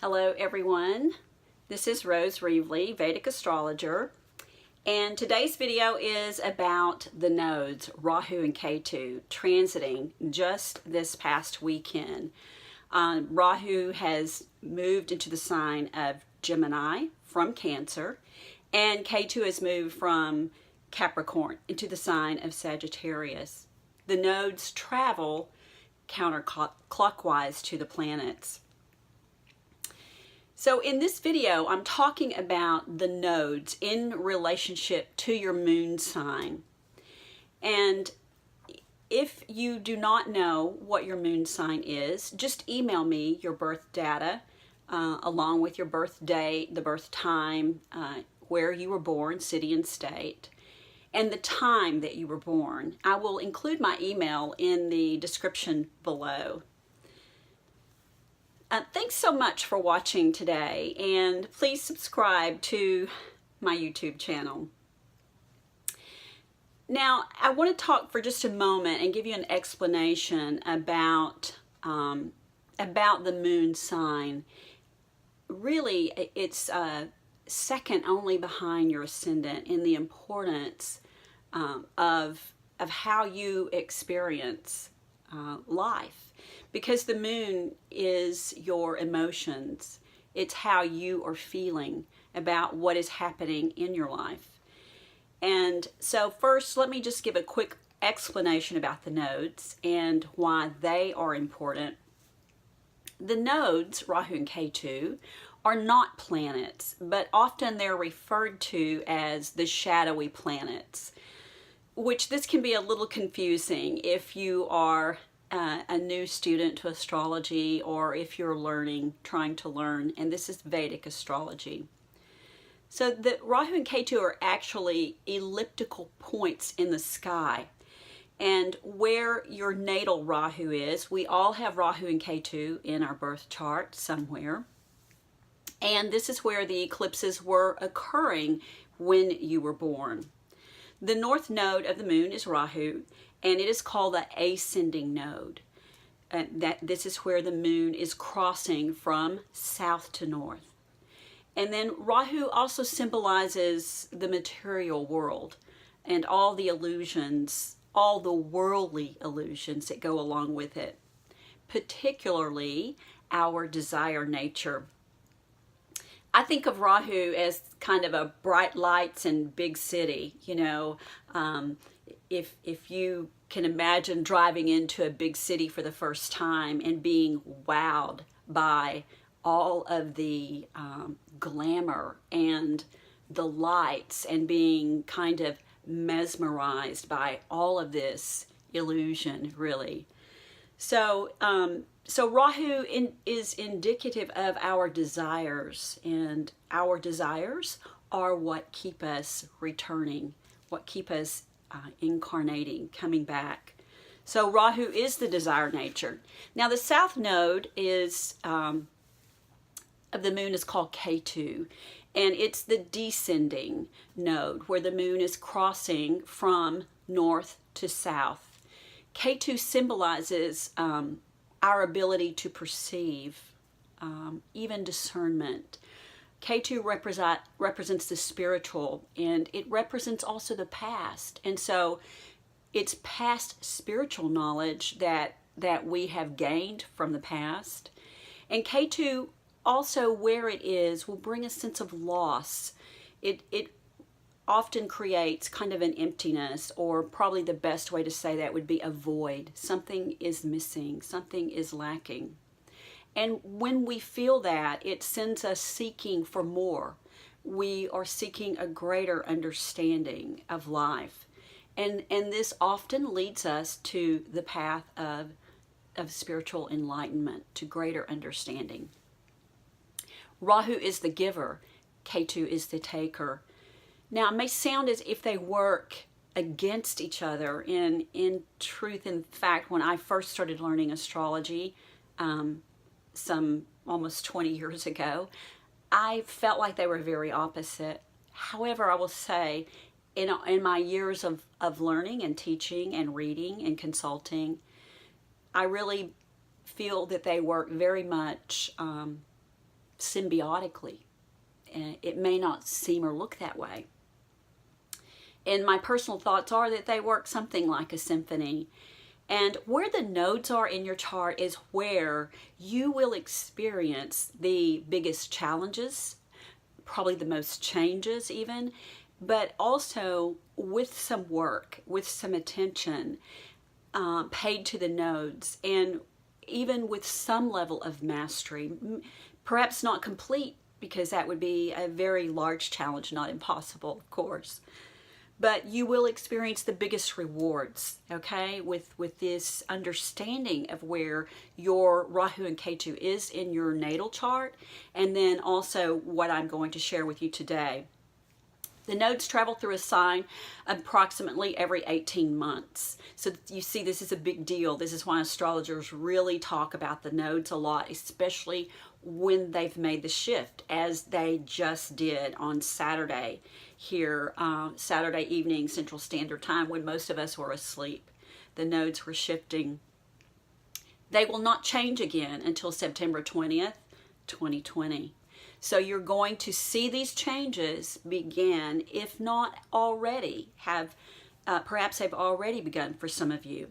Hello everyone, this is Reveley, Vedic Astrologer, and today's video is about the nodes, Rahu and Ketu, transiting just this past weekend. Rahu has moved into the sign of Gemini from Cancer, and Ketu has moved from Capricorn into the sign of Sagittarius. The nodes travel counterclockwise to the planets. So in this video, I'm talking about the nodes in relationship to your moon sign. And if you do not know what your moon sign is, just email me your birth data along with your birth date, the birth time, where you were born, city and state, and the time that you were born. I will include my email in the description below. Thanks so much for watching today, and please subscribe to my YouTube channel. Now, I want to talk for just a moment and give you an explanation about the moon sign. Really, it's second only behind your ascendant in the importance of how you experience life. Because the moon is your emotions. It's how you are feeling about what is happening in your life. And so first, let me just give a quick explanation about the nodes and why they are important. The nodes, Rahu and Ketu, are not planets, but often they're referred to as the shadowy planets, which this can be a little confusing if you are a new student to astrology, or if you're trying to learn, and this is Vedic astrology. So the Rahu and Ketu are actually elliptical points in the sky, and where your natal Rahu is, we all have Rahu and Ketu in our birth chart somewhere, and this is where the eclipses were occurring when you were born. The north node of the moon is Rahu, and it is called the ascending node. This is where the moon is crossing from south to north. And then Rahu also symbolizes the material world and all the illusions, all the worldly illusions that go along with it, particularly our desire nature. I think of Rahu as kind of a bright lights and big city, you know. If you can imagine driving into a big city for the first time and being wowed by all of the glamour and the lights, and being kind of mesmerized by all of this illusion, really. So Rahu is indicative of our desires, and our desires are what keep us returning, what keep us incarnating, coming back. So Rahu is the desire nature. Now the south node is of the moon is called Ketu, and it's the descending node where the moon is crossing from north to south. Ketu symbolizes our ability to perceive, even discernment. Ketu represents the spiritual, and it represents also the past. And so it's past spiritual knowledge that we have gained from the past. And Ketu also, where it is, will bring a sense of loss. It often creates kind of an emptiness, or probably the best way to say that would be a void. Something is missing, something is lacking. And when we feel that, it sends us seeking for more. We are seeking a greater understanding of life. And this often leads us to the path of spiritual enlightenment, to greater understanding. Rahu is the giver, Ketu is the taker. Now, it may sound as if they work against each other. In truth, in fact, when I first started learning astrology, some almost 20 years ago, I felt like they were very opposite. However, I will say, in my years of learning and teaching and reading and consulting, I really feel that they work very much symbiotically. It may not seem or look that way. And my personal thoughts are that they work something like a symphony. And where the nodes are in your chart is where you will experience the biggest challenges, probably the most changes even, but also with some work, with some attention paid to the nodes, and even with some level of mastery. Perhaps not complete, because that would be a very large challenge, not impossible, of course. But you will experience the biggest rewards, okay, with this understanding of where your Rahu and Ketu is in your natal chart, and then also what I'm going to share with you today. The nodes travel through a sign approximately every 18 months. So you see, this is a big deal. This is why astrologers really talk about the nodes a lot, especially when they've made the shift, as they just did on Saturday here, Saturday evening Central Standard Time, when most of us were asleep. The nodes were shifting. They will not change again until September 20th, 2020. So you're going to see these changes begin, if not already have, perhaps they've already begun for some of you.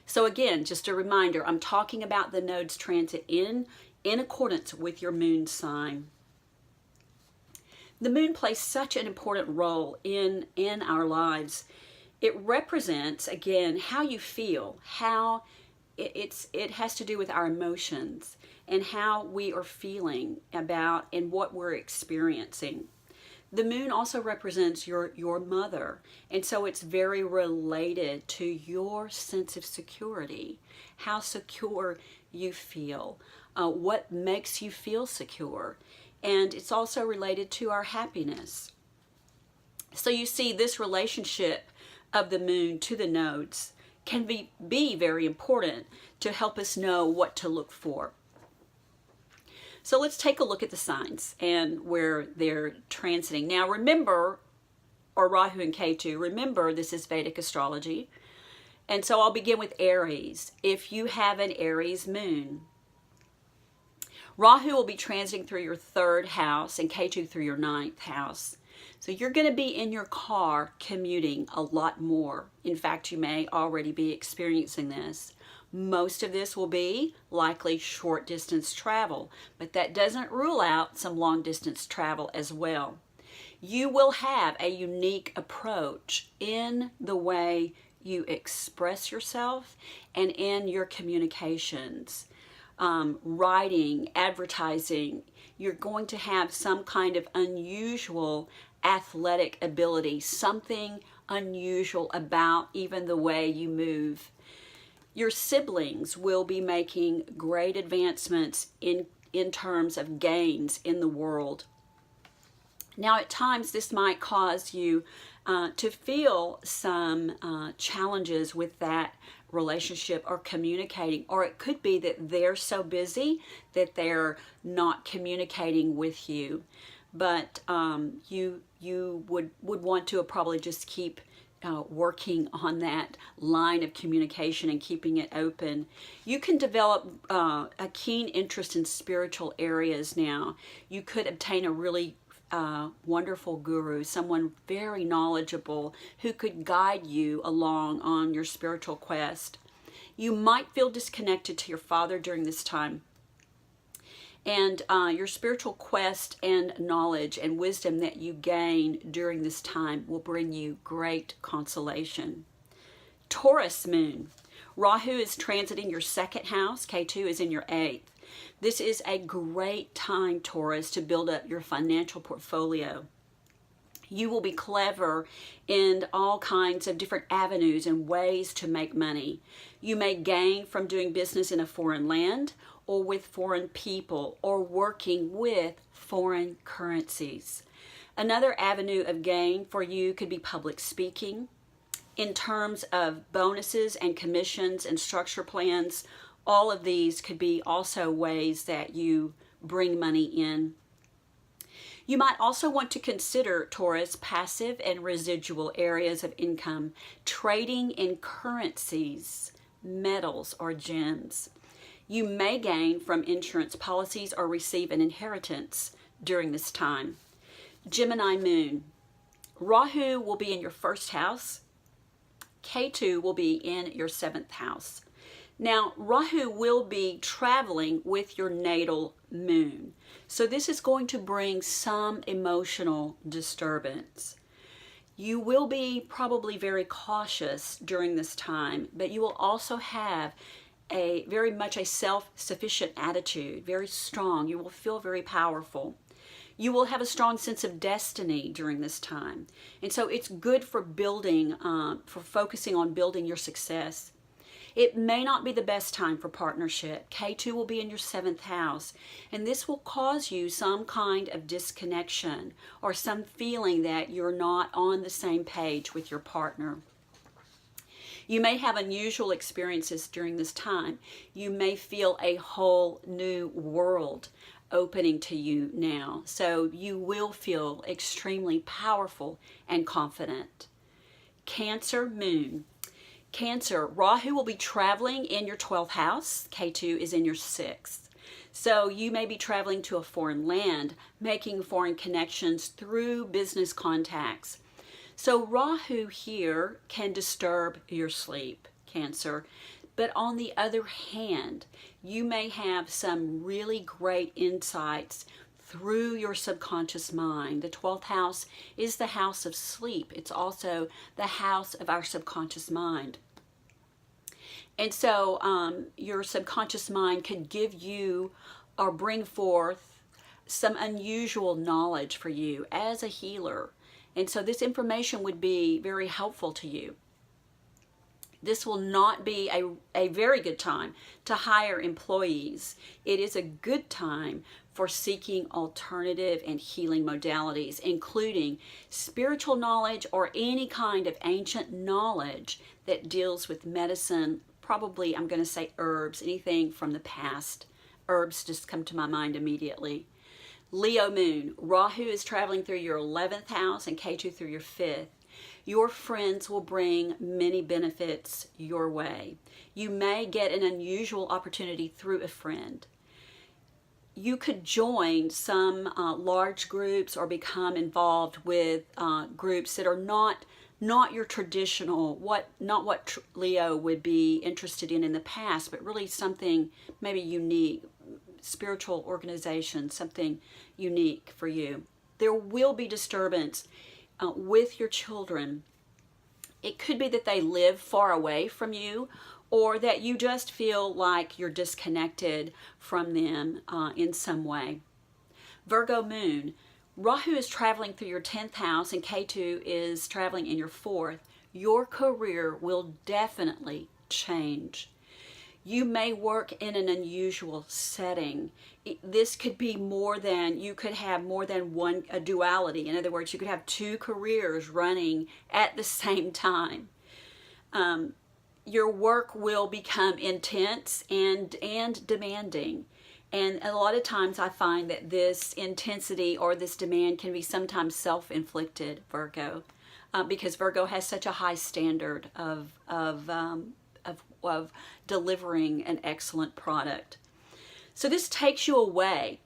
So again, just a reminder, I'm talking about the nodes transit in accordance with your moon sign. The moon plays such an important role in our lives. It represents, again, how you feel, how it has to do with our emotions and how we are feeling about and what we're experiencing. The moon also represents your mother, and so it's very related to your sense of security, how secure you feel, what makes you feel secure, and it's also related to our happiness. So you see, this relationship of the moon to the nodes can be very important to help us know what to look for. So let's take a look at the signs and where they're transiting. Now remember, or Rahu and Ketu, remember this is Vedic astrology. And so I'll begin with Aries. If you have an Aries moon, Rahu will be transiting through your 3rd house and Ketu through your 9th house. So you're going to be in your car commuting a lot more. In fact, you may already be experiencing this. Most of this will be likely short distance travel, but that doesn't rule out some long distance travel as well. You will have a unique approach in the way you express yourself and in your communications. Writing, advertising, you're going to have some kind of unusual athletic ability, something unusual about even the way you move. Your siblings will be making great advancements in terms of gains in the world. Now, at times, this might cause you to feel some challenges with that relationship or communicating, or it could be that they're so busy that they're not communicating with you. But you would want to probably just keep working on that line of communication and keeping it open. You can develop a keen interest in spiritual areas now. You could obtain a really wonderful guru, someone very knowledgeable who could guide you along on your spiritual quest. You might feel disconnected to your father during this time. And your spiritual quest and knowledge and wisdom that you gain during this time will bring you great consolation. Taurus moon. Rahu is transiting your 2nd house. Ketu is in your 8th. This is a great time, Taurus, to build up your financial portfolio. You will be clever in all kinds of different avenues and ways to make money. You may gain from doing business in a foreign land, or with foreign people, or working with foreign currencies. Another avenue of gain for you could be public speaking. In terms of bonuses and commissions and structure plans, all of these could be also ways that you bring money in. You might also want to consider, Taurus, passive and residual areas of income, trading in currencies, metals, or gems. You may gain from insurance policies or receive an inheritance during this time. Gemini moon. Rahu will be in your first house. Ketu will be in your 7th house. Now, Rahu will be traveling with your natal moon. So this is going to bring some emotional disturbance. You will be probably very cautious during this time, but you will also have a very much a self-sufficient attitude, very strong. You will feel very powerful. You will have a strong sense of destiny during this time. And so it's good for building, for focusing on building your success. It may not be the best time for partnership. Ketu will be in your 7th house, and this will cause you some kind of disconnection or some feeling that you're not on the same page with your partner. You may have unusual experiences during this time. You may feel a whole new world opening to you now. So you will feel extremely powerful and confident. Cancer moon. Cancer, Rahu will be traveling in your 12th house. Ketu is in your 6th. So you may be traveling to a foreign land, making foreign connections through business contacts. So Rahu here can disturb your sleep, Cancer. But on the other hand, you may have some really great insights through your subconscious mind. The 12th house is the house of sleep. It's also the house of our subconscious mind. And so your subconscious mind can give you or bring forth some unusual knowledge for you as a healer. And so this information would be very helpful to you. This will not be a very good time to hire employees. It is a good time for seeking alternative and healing modalities, including spiritual knowledge or any kind of ancient knowledge that deals with medicine. Probably, I'm going to say herbs, anything from the past. Herbs just come to my mind immediately. Leo moon. Rahu is traveling through your 11th house and Ketu through your 5th. Your friends will bring many benefits your way. You may get an unusual opportunity through a friend. You could join some large groups or become involved with groups that are not your traditional, not what Leo would be interested in the past, but really something maybe unique, spiritual organization, something unique for you. There will be disturbance with your children. It could be that they live far away from you, or that you just feel like you're disconnected from them in some way. Virgo moon. Rahu is traveling through your 10th house and Ketu is traveling in your 4th. Your career will definitely change. You may work in an unusual setting. This could be you could have more than one, a duality. In other words, you could have 2 careers running at the same time. Your work will become intense and demanding. And a lot of times I find that this intensity or this demand can be sometimes self-inflicted, Virgo, because Virgo has such a high standard of delivering an excellent product. So this takes you away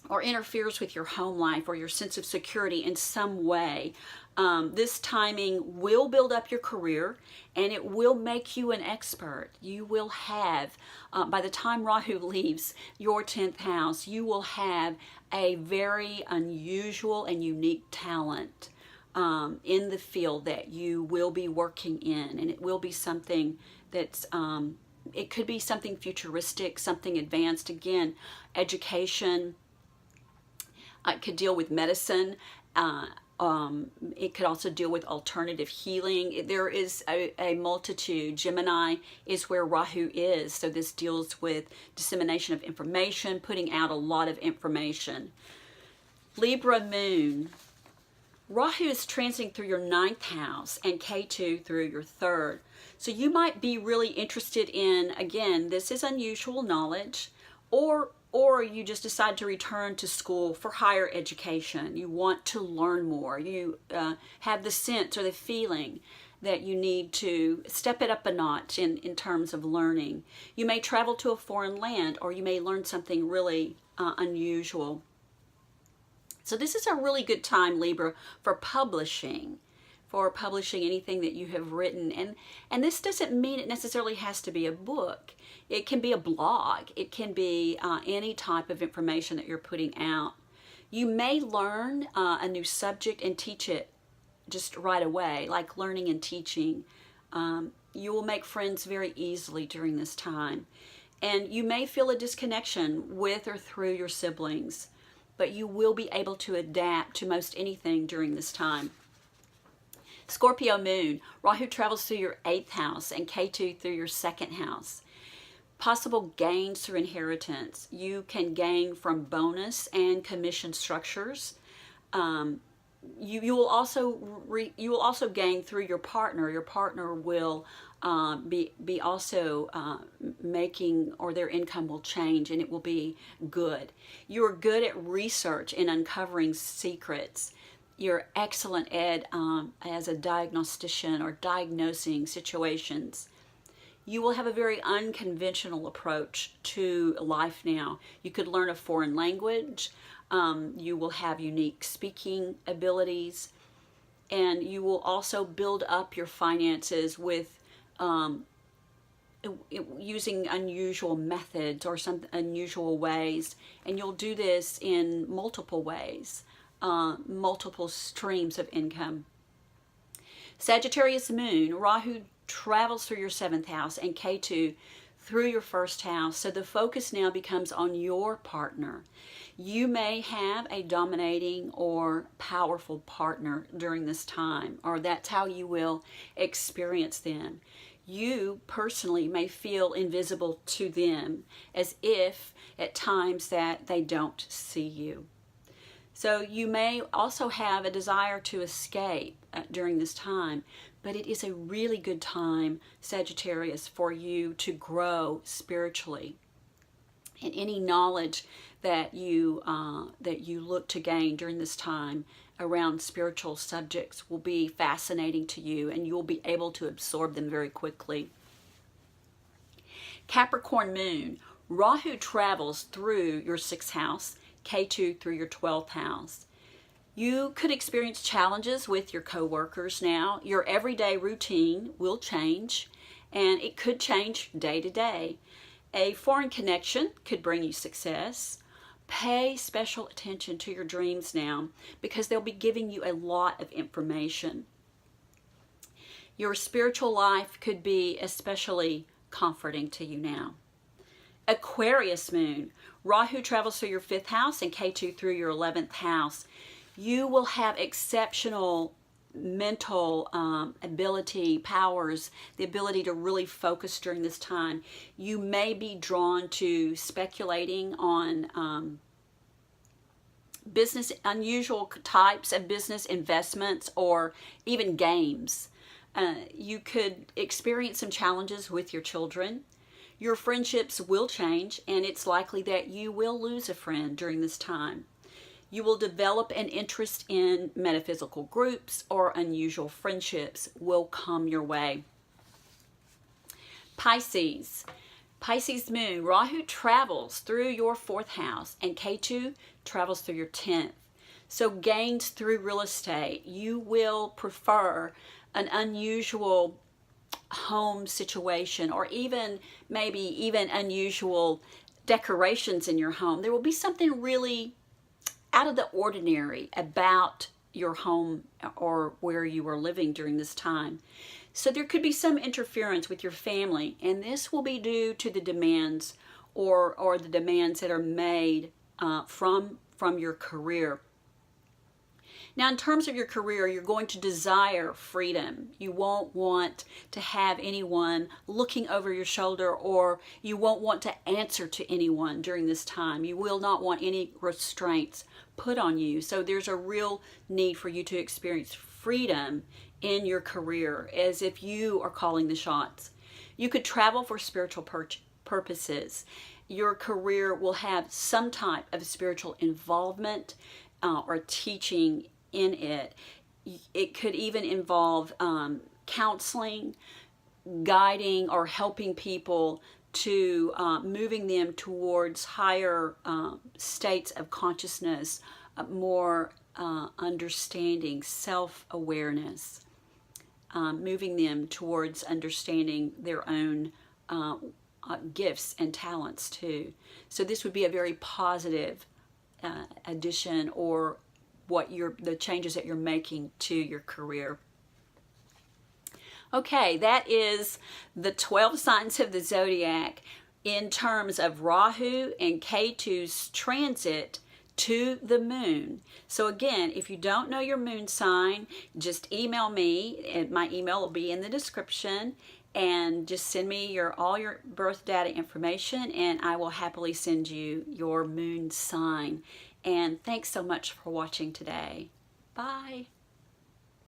or interferes with your home life or your sense of security in some way. This timing will build up your career and it will make you an expert. You will have, by the time Rahu leaves your 10th house, you will have a very unusual and unique talent in the field that you will be working in. And it will be something that's, it could be something futuristic, something advanced. Again, education. It could deal with medicine. It could also deal with alternative healing. There is a multitude. Gemini is where Rahu is. So this deals with dissemination of information, putting out a lot of information. Libra moon. Rahu is transiting through your 9th house and Ketu through your 3rd. So you might be really interested in, again, this is unusual knowledge, or you just decide to return to school for higher education. You want to learn more. You have the sense or the feeling that you need to step it up a notch in terms of learning. You may travel to a foreign land, or you may learn something really unusual. So this is a really good time, Libra, for publishing anything that you have written. And this doesn't mean it necessarily has to be a book. It can be a blog. It can be any type of information that you're putting out. You may learn a new subject and teach it just right away, like learning and teaching. You will make friends very easily during this time. And you may feel a disconnection with or through your siblings, but you will be able to adapt to most anything during this time. Scorpio moon, Rahu travels through your 8th house and Ketu through your 2nd house. Possible gains through inheritance. You can gain from bonus and commission structures. You will also gain through your partner. Your partner will be also making, or their income will change, and it will be good. You are good at research and uncovering secrets. You're excellent at as a diagnostician or diagnosing situations. You will have a very unconventional approach to life now. You could learn a foreign language. You will have unique speaking abilities, and you will also build up your finances with using unusual methods or some unusual ways, and you'll do this in multiple ways, multiple streams of income. Sagittarius moon, Rahu travels through your 7th house and Ketu through your 1st house. So the focus now becomes on your partner. You may have a dominating or powerful partner during this time, or that's how you will experience them. You personally may feel invisible to them, as if at times that they don't see you. So you may also have a desire to escape during this time, but it is a really good time, Sagittarius, for you to grow spiritually. And any knowledge that you look to gain during this time around spiritual subjects will be fascinating to you, and you'll be able to absorb them very quickly. Capricorn moon, Rahu travels through your 6th house, Ketu through your 12th house. You could experience challenges with your coworkers now. Your everyday routine will change, and it could change day to day. A foreign connection could bring you success. Pay special attention to your dreams now, because they'll be giving you a lot of information. Your spiritual life could be especially comforting to you now. Aquarius moon, Rahu travels through your 5th house and Ketu through your 11th house. You will have exceptional mental ability, powers, the ability to really focus during this time. You may be drawn to speculating on unusual types of business investments, or even games. You could experience some challenges with your children. Your friendships will change, and it's likely that you will lose a friend during this time. You will develop an interest in metaphysical groups, or unusual friendships will come your way. Pisces moon, Rahu travels through your 4th house and Ketu travels through your 10th. So gains through real estate. You will prefer an unusual home situation, or maybe even unusual decorations in your home. There will be something really out of the ordinary about your home or where you are living during this time. So there could be some interference with your family, and this will be due to the demands or the demands that are made from your career. Now, in terms of your career, you're going to desire freedom. You won't want to have anyone looking over your shoulder, or you won't want to answer to anyone during this time. You will not want any restraints put on you. So there's a real need for you to experience freedom in your career, as if you are calling the shots. You could travel for spiritual purposes. Your career will have some type of spiritual involvement or teaching in it. It could even involve counseling, guiding, or helping people to moving them towards higher states of consciousness, more understanding, self-awareness, moving them towards understanding their own gifts and talents too. So this would be a very positive addition, or the changes that you're making to your career. Okay, that is the 12 signs of the zodiac in terms of Rahu and Ketu's transit to the moon. So again, if you don't know your moon sign, just email me, and my email will be in the description, and just send me all your birth data information, and I will happily send you your moon sign. And thanks so much for watching today. Bye.